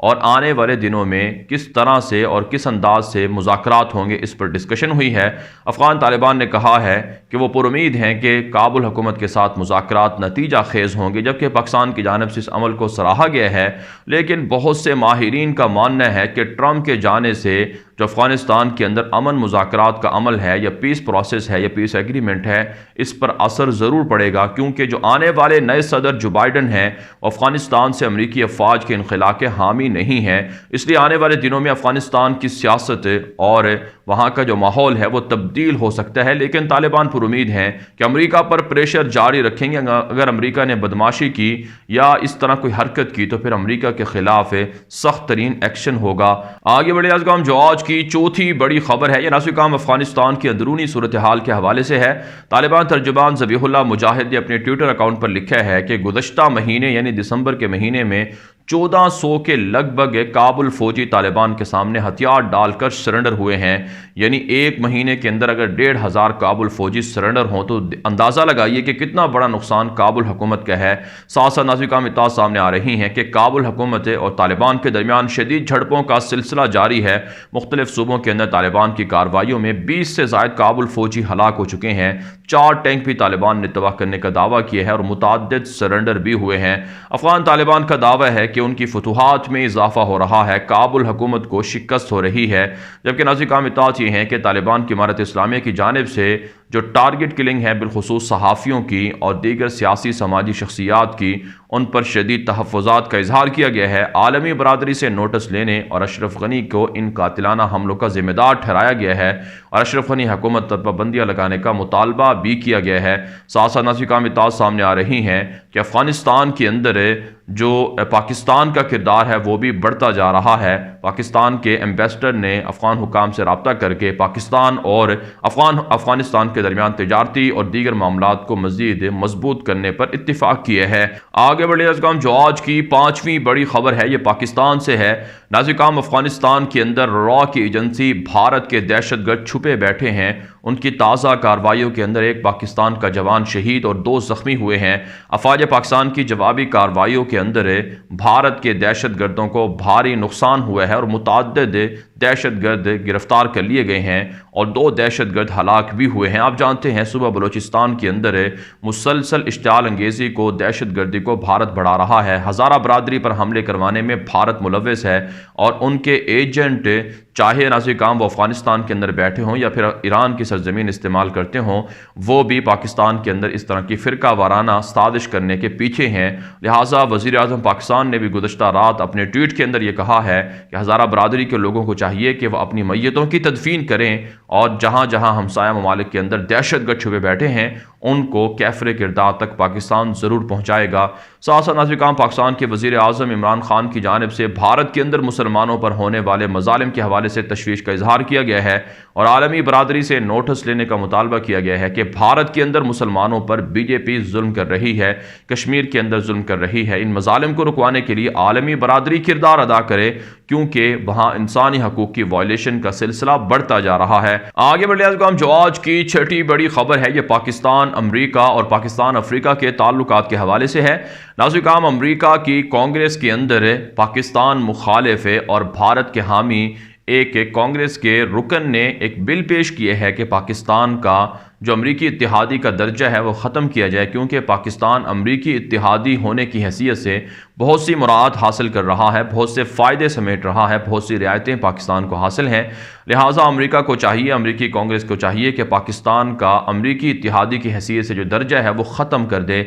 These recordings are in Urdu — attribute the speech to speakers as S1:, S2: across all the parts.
S1: اور آنے والے دنوں میں کس طرح سے اور کس انداز سے مذاکرات ہوں گے، اس پر ڈسکشن ہوئی ہے۔ افغان طالبان نے کہا ہے کہ وہ پر امید ہیں کہ کابل حکومت کے ساتھ مذاکرات نتیجہ خیز ہوں گے، جبکہ پاکستان کی جانب سے اس عمل کو سراہا گیا ہے، لیکن بہت سے ماہرین کا ماننا ہے کہ ٹرمپ کے جانے سے جو افغانستان کے اندر امن مذاکرات کا عمل ہے یا پیس پروسیس ہے یا پیس ایگریمنٹ ہے، اس پر اثر ضرور پڑے گا، کیونکہ جو آنے والے نئے صدر جو بائیڈن ہیں افغانستان سے امریکی افواج کے انخلا کے حامی نہیں ہیں، اس لیے آنے والے دنوں میں افغانستان کی سیاست اور وہاں کا جو ماحول ہے وہ تبدیل ہو سکتا ہے۔ لیکن طالبان پر امید ہیں کہ امریکہ پر پریشر جاری رکھیں گے، اگر امریکہ نے بدماشی کی یا اس طرح کوئی حرکت کی تو پھر امریکہ کے خلاف سخت ترین ایکشن ہوگا۔ آگے بڑھے ازگام جو آج کی چوتھی بڑی خبر ہے، یہ نازک کام افغانستان کی اندرونی صورتحال کے حوالے سے ہے۔ طالبان ترجمان ذبیح اللہ مجاہد نے اپنے ٹویٹر اکاؤنٹ پر لکھا ہے کہ گزشتہ مہینے یعنی دسمبر کے مہینے میں 1400 کے لگ بھگ کابل فوجی طالبان کے سامنے ہتھیار ڈال کر سرنڈر ہوئے ہیں، یعنی ایک مہینے کے اندر اگر 1500 کابل فوجی سرنڈر ہوں تو اندازہ لگائیے کہ کتنا بڑا نقصان کابل حکومت کا ہے۔ ساتھ ساتھ نازک اطلاعات سامنے آ رہی ہیں کہ کابل حکومت اور طالبان کے درمیان شدید جھڑپوں کا سلسلہ جاری ہے۔ مختلف صوبوں کے اندر طالبان کی کارروائیوں میں 20 سے زائد کابل فوجی ہلاک ہو چکے ہیں، 4 ٹینک بھی طالبان نے تباہ کرنے کا دعویٰ کیا ہے اور متعدد سرنڈر بھی ہوئے ہیں۔ افغان طالبان کا دعویٰ ہے کہ ان کی فتوحات میں اضافہ ہو رہا ہے، کابل حکومت کو شکست ہو رہی ہے، جبکہ نازک اطلاعات یہ ہیں کہ طالبان کی امارت اسلامیہ کی جانب سے جو ٹارگٹ کلنگ ہے بالخصوص صحافیوں کی اور دیگر سیاسی سماجی شخصیات کی، ان پر شدید تحفظات کا اظہار کیا گیا ہے۔ عالمی برادری سے نوٹس لینے اور اشرف غنی کو ان قاتلانہ حملوں کا ذمہ دار ٹھہرایا گیا ہے اور اشرف غنی حکومت پر پابندیاں لگانے کا مطالبہ بھی کیا گیا ہے۔ ساتھ ساتھ نازک اطلاعات سامنے آ رہی ہیں کہ افغانستان کے اندر جو پاکستان کا کردار ہے وہ بھی بڑھتا جا رہا ہے۔ پاکستان کے ایمبیسڈر نے افغان حکام سے رابطہ کر کے پاکستان اور افغانستان کے درمیان تجارتی اور دیگر معاملات کو مزید مضبوط کرنے پر اتفاق کیا ہے۔ آگے بڑھے ازگام جو آج کی 5ویں بڑی خبر ہے، یہ پاکستان سے ہے۔ نازکام افغانستان کے اندر را کی ایجنسی بھارت کے دہشت گرد چھپے بیٹھے ہیں، ان کی تازہ کارروائیوں کے اندر ایک پاکستان کا جوان شہید اور 2 زخمی ہوئے ہیں۔ افواج پاکستان کی جوابی کارروائیوں کے اندر بھارت کے دہشت گردوں کو بھاری نقصان ہوا ہے اور متعدد دہشت گرد گرفتار کر لیے گئے ہیں اور 2 دہشت گرد ہلاک بھی ہوئے ہیں۔ آپ جانتے ہیں صوبہ بلوچستان کے اندر مسلسل اشتعال انگیزی کو، دہشت گردی کو بھارت بڑھا رہا ہے۔ ہزارہ برادری پر حملے کروانے میں بھارت ملوث ہے اور ان کے ایجنٹ چاہے نازک کام وہ افغانستان کے اندر بیٹھے ہوں یا پھر ایران کی سرزمین استعمال کرتے ہوں، وہ بھی پاکستان کے اندر اس طرح کی فرقہ وارانہ سازش کرنے کے پیچھے ہیں۔ لہٰذا وزیر اعظم پاکستان نے بھی گزشتہ رات اپنے ٹویٹ کے اندر یہ کہا ہے کہ ہزارہ برادری کے لوگوں کو چاہیے کہ وہ اپنی میتوں کی تدفین کریں اور جہاں جہاں ہمسایہ ممالک کے اندر دہشت گرد چھپے بیٹھے ہیں ان کو کیفر کردار تک پاکستان ضرور پہنچائے گا۔ ساتھ ساتھ نازک کام پاکستان کے وزیر اعظم عمران خان کی جانب سے بھارت کے اندر مسلمانوں پر ہونے والے مظالم کے حوالے سے تشویش کا اظہار کیا گیا ہے اور عالمی برادری سے نوٹس لینے کا مطالبہ کیا گیا ہے کہ بھارت کے اندر مسلمانوں پر بی جے پی ظلم کر رہی ہے، کشمیر کے اندر ظلم کر رہی ہے۔ ان مظالم کو رکوانے کے لیے عالمی برادری کردار ادا کرے، کیونکہ وہاں انسانی حقوق کی وائلیشن کا سلسلہ بڑھتا جا رہا ہے۔ آگے بڑھے جو آج کی 6ٹھی بڑی خبر ہے، یہ پاکستان امریکہ اور پاکستان افریقہ کے تعلقات کے حوالے سے ہے۔ نازک امریکہ کی کانگریس کے اندر پاکستان مخالف اور بھارت کے حامی ایک کانگریس کے رکن نے ایک بل پیش کیا ہے کہ پاکستان کا جو امریکی اتحادی کا درجہ ہے وہ ختم کیا جائے، کیونکہ پاکستان امریکی اتحادی ہونے کی حیثیت سے بہت سی مراعات حاصل کر رہا ہے، بہت سے فائدے سمیٹ رہا ہے، بہت سی رعایتیں پاکستان کو حاصل ہیں۔ لہٰذا امریکہ کو چاہیے، امریکی کانگریس کو چاہیے کہ پاکستان کا امریکی اتحادی کی حیثیت سے جو درجہ ہے وہ ختم کر دے۔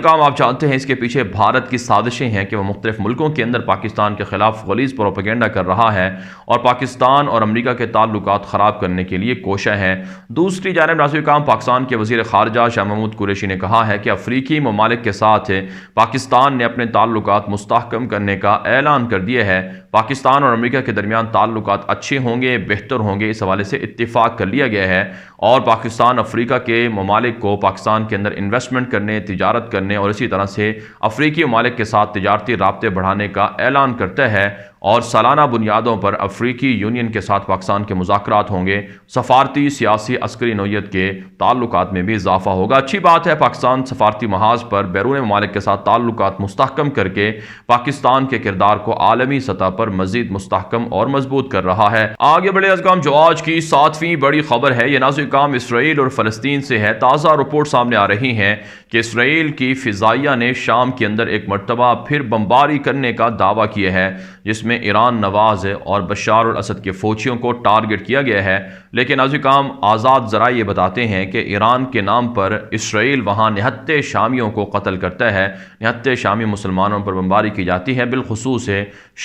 S1: کام آپ جانتے ہیں اس کے پیچھے بھارت کی سازشیں ہیں کہ وہ مختلف ملکوں کے اندر پاکستان کے خلاف غلیظ پروپیگنڈا کر رہا ہے اور پاکستان اور امریکہ کے تعلقات خراب کرنے کے لیے کوشاں ہے۔ دوسری جانب پاکستان کے وزیر خارجہ شاہ محمود قریشی نے کہا ہے کہ افریقی ممالک کے ساتھ پاکستان نے اپنے تعلقات مستحکم کرنے کا اعلان کر دیا ہے۔ پاکستان اور امریکہ کے درمیان تعلقات اچھے ہوں گے، بہتر ہوں گے، اس حوالے سے اتفاق کر لیا گیا ہے اور پاکستان افریقہ کے ممالک کو پاکستان کے اندر انویسٹمنٹ کرنے، تجارت کرنے اور اسی طرح سے افریقی ممالک کے ساتھ تجارتی رابطے بڑھانے کا اعلان کرتا ہے اور سالانہ بنیادوں پر افریقی یونین کے ساتھ پاکستان کے مذاکرات ہوں گے۔ سفارتی، سیاسی، عسکری نوعیت کے تعلقات میں بھی اضافہ ہوگا۔ اچھی بات ہے، پاکستان سفارتی محاذ پر بیرون ممالک کے ساتھ تعلقات مستحکم کر کے پاکستان کے کردار کو عالمی سطح پر مزید مستحکم اور مضبوط کر رہا ہے۔ آگے بڑھے عزیزان، جو آج کی 7ویں بڑی خبر ہے، یہ نازل کام اسرائیل اور فلسطین سے ہے۔ تازہ رپورٹ سامنے آ رہی ہیں کہ اسرائیل کی فضائیہ نے شام کے اندر ایک مرتبہ پھر بمباری کرنے کا دعویٰ کیا ہے، جس میں ایران نواز اور بشار الاسد کے فوجیوں کو ٹارگٹ کیا گیا ہے۔ لیکن نازل کام آزاد ذرائع یہ بتاتے ہیں کہ ایران کے نام پر اسرائیل وہاں نہتے شامیوں کو قتل کرتا ہے، نہتے شامی مسلمانوں پر بمباری کی جاتی ہے۔ بالخصوص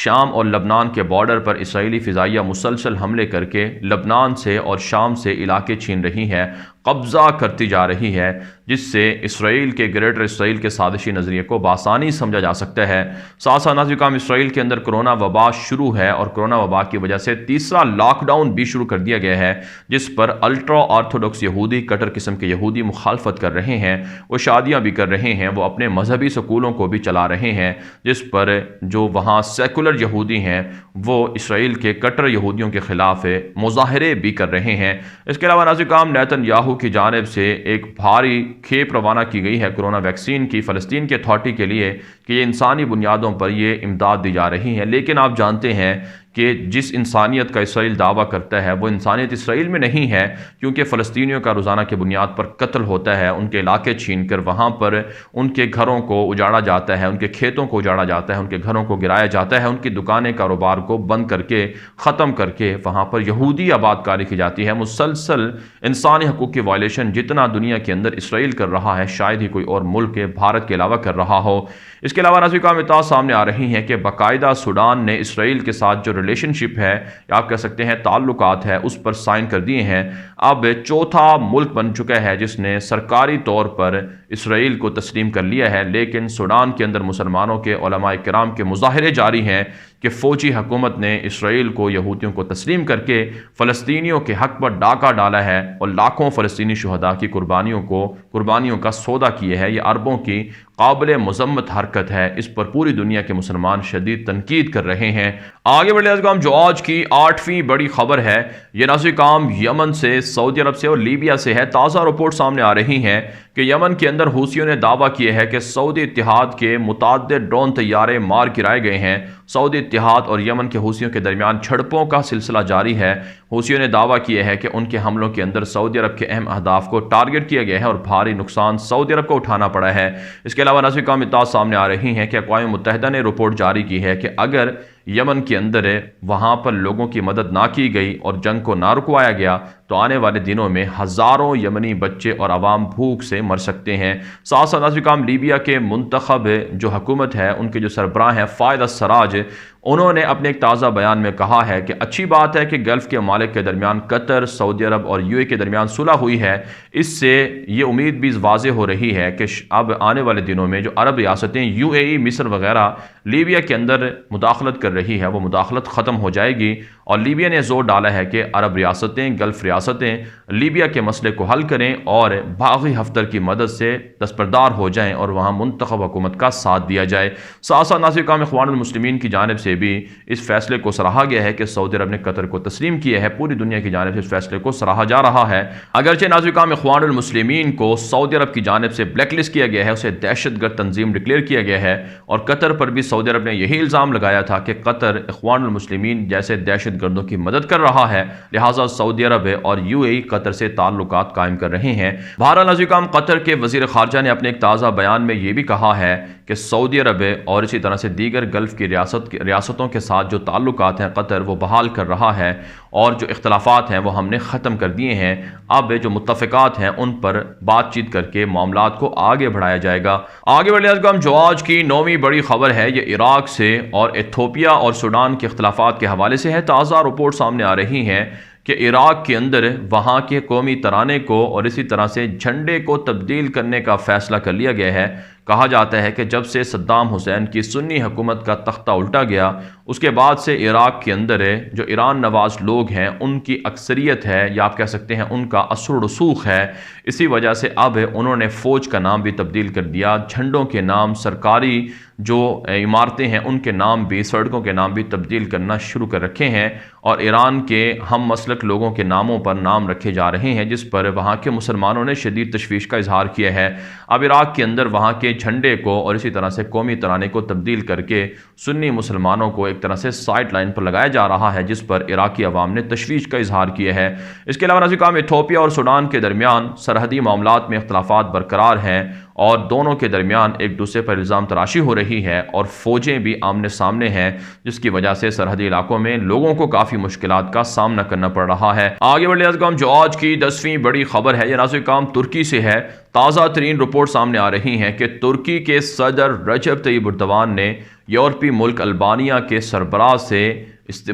S1: شام اور لبنان کے بارڈر پر اسرائیلی فضائیہ مسلسل حملے کر کے لبنان سے اور شام سے علاقے چھین رہی ہے، قبضہ کرتی جا رہی ہے، جس سے اسرائیل کے گریٹر اسرائیل کے سازشی نظریے کو بآسانی سمجھا جا سکتا ہے۔ ساتھ ساتھ نازل کام اسرائیل کے اندر کرونا وبا شروع ہے اور کرونا وبا کی وجہ سے تیسرا لاک ڈاؤن بھی شروع کر دیا گیا ہے، جس پر الٹرا آرتھوڈکس یہودی، کٹر قسم کے یہودی مخالفت کر رہے ہیں، وہ شادیاں بھی کر رہے ہیں، وہ اپنے مذہبی سکولوں کو بھی چلا رہے ہیں، جس پر جو وہاں سیکولر یہودی ہیں وہ اسرائیل کے کٹر یہودیوں کے خلاف مظاہرے بھی کر رہے ہیں۔ اس کے علاوہ نازل کام نیتن یاہو کی جانب سے ایک بھاری کھیپ روانہ کی گئی ہے کورونا ویکسین کی فلسطین کے اتھارٹی کے لیے کہ یہ انسانی بنیادوں پر یہ امداد دی جا رہی ہے۔ لیکن آپ جانتے ہیں کہ جس انسانیت کا اسرائیل دعویٰ کرتا ہے وہ انسانیت اسرائیل میں نہیں ہے، کیونکہ فلسطینیوں کا روزانہ کی بنیاد پر قتل ہوتا ہے، ان کے علاقے چھین کر وہاں پر ان کے گھروں کو اجاڑا جاتا ہے، ان کے کھیتوں کو اجاڑا جاتا ہے، ان کے گھروں کو گرایا جاتا ہے، ان کی دکانیں کاروبار کو بند کر کے ختم کر کے وہاں پر یہودی آباد کاری کی جاتی ہے۔ مسلسل انسانی حقوق کی وائلیشن جتنا دنیا کے اندر اسرائیل کر رہا ہے شاید ہی کوئی اور ملک بھارت کے علاوہ کر رہا ہو۔ اس کے علاوہ نازل کام اطلاعات سامنے آ رہی ہیں کہ باقاعدہ سوڈان نے اسرائیل کے ساتھ جو ریلیشن شپ ہے یا آپ کہہ سکتے ہیں تعلقات ہے اس پر سائن کر دیے ہیں۔ اب چوتھا ملک بن چکا ہے جس نے سرکاری طور پر اسرائیل کو تسلیم کر لیا ہے، لیکن سوڈان کے اندر مسلمانوں کے علماء کرام کے مظاہرے جاری ہیں کہ فوجی حکومت نے اسرائیل کو یہودیوں کو تسلیم کر کے فلسطینیوں کے حق پر ڈاکہ ڈالا ہے اور لاکھوں فلسطینی شہداء کی قربانیوں کا سودا کیے ہے۔ یہ عربوں کی قابل مذمت حرکت ہے، اس پر پوری دنیا کے مسلمان شدید تنقید کر رہے ہیں۔ آگے بڑھے عزیزان، جو آج کی 8ویں بڑی خبر ہے یہ نازل کام یمن سے، سعودی عرب سے اور لیبیا سے ہے۔ تازہ رپورٹ سامنے آ رہی ہیں کہ یمن کے اندر حوثیوں نے دعویٰ کیا ہے کہ سعودی اتحاد کے متعدد ڈرون طیارے مار گرائے گئے ہیں۔ سعودی اتحاد اور یمن کے حوثیوں کے درمیان جھڑپوں کا سلسلہ جاری ہے۔ حوثیوں نے دعویٰ کیا ہے کہ ان کے حملوں کے اندر سعودی عرب کے اہم اہداف کو ٹارگٹ کیا گیا ہے اور بھاری نقصان سعودی عرب کو اٹھانا پڑا ہے۔ اس کے علاوہ نازل کام اطلاعات سامنے آ رہی ہیں کہ اقوام متحدہ نے رپورٹ جاری کی ہے کہ اگر یمن کے اندر وہاں پر لوگوں کی مدد نہ کی گئی اور جنگ کو نہ رکوایا گیا تو آنے والے دنوں میں ہزاروں یمنی بچے اور عوام بھوک سے مر سکتے ہیں۔ ساتھ ساتھ نازل کام لیبیا کے منتخب جو حکومت ہے ان کے جو سربراہ ہیں فائد السراج، انہوں نے اپنے ایک تازہ بیان میں کہا ہے کہ اچھی بات ہے کہ گلف کے ممالک کے درمیان قطر، سعودی عرب اور یو اے کے درمیان صلح ہوئی ہے۔ اس سے یہ امید بھی واضح ہو رہی ہے کہ اب آنے والے دنوں میں جو عرب ریاستیں یو اے ای، مصر وغیرہ لیبیا کے اندر مداخلت کر رہی ہے وہ مداخلت ختم ہو جائے گی، اور لیبیا نے زور ڈالا ہے کہ عرب ریاستیں، گلف ریاستیں لیبیا کے مسئلے کو حل کریں اور باغی ہفتر کی مدد سے دستبردار ہو جائیں اور وہاں منتخب حکومت کا ساتھ دیا جائے۔ ساتھ ساتھ ناظر کام اخوان المسلمین کی جانب سے بھی اس فیصلے کو سراہا گیا ہے کہ سعودی عرب نے قطر کو تسلیم کیا ہے۔ پوری دنیا کی جانب سے اس فیصلے کو سراہا جا رہا ہے۔ اگرچہ ناظر کام اخوان المسلمین کو سعودی عرب کی جانب سے بلیک لسٹ کیا گیا ہے، اسے دہشت گرد تنظیم ڈکلیئر کیا گیا ہے، اور قطر پر بھی سعودی عرب نے یہی الزام لگایا تھا کہ قطر اخوان المسلمین جیسے دہشت گردوں کی مدد کر رہا ہے، لہٰذا سعودی عرب اور یو اے ای قطر سے تعلقات قائم کر رہے ہیں۔ بہرحال ناظر کام قطر کے وزیر خارجہ نے اپنے ایک تازہ بیان میں یہ بھی کہا ہے کہ سعودی عرب اور اسی طرح سے دیگر گلف کی ریاستوں کے ساتھ جو تعلقات ہیں قطر وہ بحال کر رہا ہے، اور جو اختلافات ہیں وہ ہم نے ختم کر دیے ہیں۔ اب جو متفقات ہیں ان پر بات چیت کر کے معاملات کو آگے بڑھایا جائے گا۔ آگے بڑھنے سے جو آج کی 9ویں بڑی خبر ہے یہ عراق سے اور ایتھوپیا اور سوڈان کے اختلافات کے حوالے سے ہے۔ تازہ رپورٹ سامنے آ رہی ہیں کہ عراق کے اندر وہاں کے قومی ترانے کو اور اسی طرح سے جھنڈے کو تبدیل کرنے کا فیصلہ کر لیا گیا ہے، کہا جاتا ہے کہ جب سے صدام حسین کی سنی حکومت کا تختہ الٹا گیا اس کے بعد سے عراق کے اندر جو ایران نواز لوگ ہیں ان کی اکثریت ہے یا آپ کہہ سکتے ہیں ان کا اثر و رسوخ ہے، اسی وجہ سے اب انہوں نے فوج کا نام بھی تبدیل کر دیا، جھنڈوں کے نام، سرکاری جو عمارتیں ہیں ان کے نام بھی، سڑکوں کے نام بھی تبدیل کرنا شروع کر رکھے ہیں اور ایران کے ہم مسلک لوگوں کے ناموں پر نام رکھے جا رہے ہیں، جس پر وہاں کے مسلمانوں نے شدید تشویش کا اظہار کیا ہے۔ اب عراق کے اندر وہاں کے جھنڈے کو اور اسی طرح سے قومی ترانے کو تبدیل کر کے سنی مسلمانوں کو ایک طرح سے سائڈ لائن پر لگایا جا رہا ہے، جس پر عراقی عوام نے تشویش کا اظہار کیا ہے۔ اس کے علاوہ ناظرین ایتھوپیا اور سوڈان کے درمیان سرحدی معاملات میں اختلافات برقرار ہیں اور دونوں کے درمیان ایک دوسرے پر الزام تراشی ہو رہی ہے اور فوجیں بھی آمنے سامنے ہیں، جس کی وجہ سے سرحدی علاقوں میں لوگوں کو کافی مشکلات کا سامنا کرنا پڑ رہا ہے۔ آگے بڑھتے ہیں جو آج کی 10ویں بڑی خبر ہے، یہ ناظرین ترکی سے ہے۔ تازہ ترین رپورٹ سامنے آ رہی ہیں کہ ترکی کے صدر رجب طیب اردوان نے یورپی ملک البانیہ کے سربراہ سے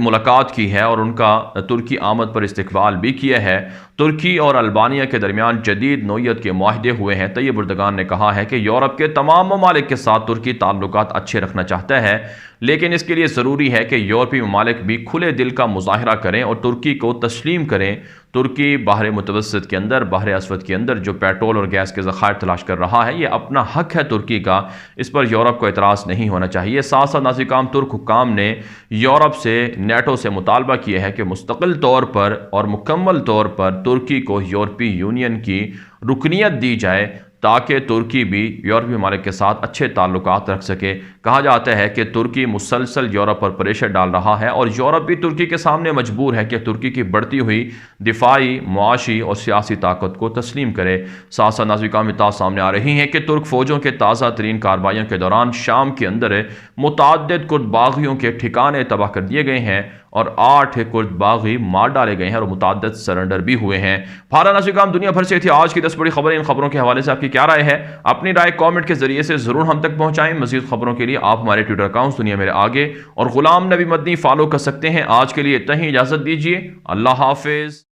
S1: ملاقات کی ہے اور ان کا ترکی آمد پر استقبال بھی کیا ہے۔ ترکی اور البانیہ کے درمیان جدید نوعیت کے معاہدے ہوئے ہیں۔ طیب اردوغان نے کہا ہے کہ یورپ کے تمام ممالک کے ساتھ ترکی تعلقات اچھے رکھنا چاہتا ہے، لیکن اس کے لیے ضروری ہے کہ یورپی ممالک بھی کھلے دل کا مظاہرہ کریں اور ترکی کو تسلیم کریں۔ ترکی بحر متوسط کے اندر، بحر اسود کے اندر جو پیٹرول اور گیس کے ذخائر تلاش کر رہا ہے، یہ اپنا حق ہے ترکی کا، اس پر یورپ کو اعتراض نہیں ہونا چاہیے۔ ساتھ ساتھ ناظرین ترک حکام نے یورپ سے، نیٹو سے مطالبہ کیا ہے کہ مستقل طور پر اور مکمل طور پر ترکی کو یورپی یونین کی رکنیت دی جائے تاکہ ترکی بھی یورپی ممالک کے ساتھ اچھے تعلقات رکھ سکے۔ کہا جاتا ہے کہ ترکی مسلسل یورپ پر پریشر ڈال رہا ہے اور یورپ بھی ترکی کے سامنے مجبور ہے کہ ترکی کی بڑھتی ہوئی دفاعی، معاشی اور سیاسی طاقت کو تسلیم کرے۔ ساتھ ساتھ ناظرین سامنے آ رہی ہیں کہ ترک فوجوں کے تازہ ترین کارروائیوں کے دوران شام کے اندر متعدد کرد باغیوں کے ٹھکانے تباہ کر دیے گئے ہیں اور 8 کرد باغی مار ڈالے گئے ہیں اور متعدد سرنڈر بھی ہوئے ہیں۔ ناظرین دنیا بھر سے تھی آج کی 10 بڑی خبریں۔ ان خبروں کے حوالے سے آپ کی کیا رائے ہے؟ اپنی رائے کامنٹ کے ذریعے سے ضرور ہم تک پہنچائیں۔ مزید خبروں کے لیے آپ ہمارے ٹویٹر اکاؤنٹ دنیا میرے آگے اور غلام نبی مدنی فالو کر سکتے ہیں۔ آج کے لیے اتنا ہی، اجازت دیجیے، اللہ حافظ۔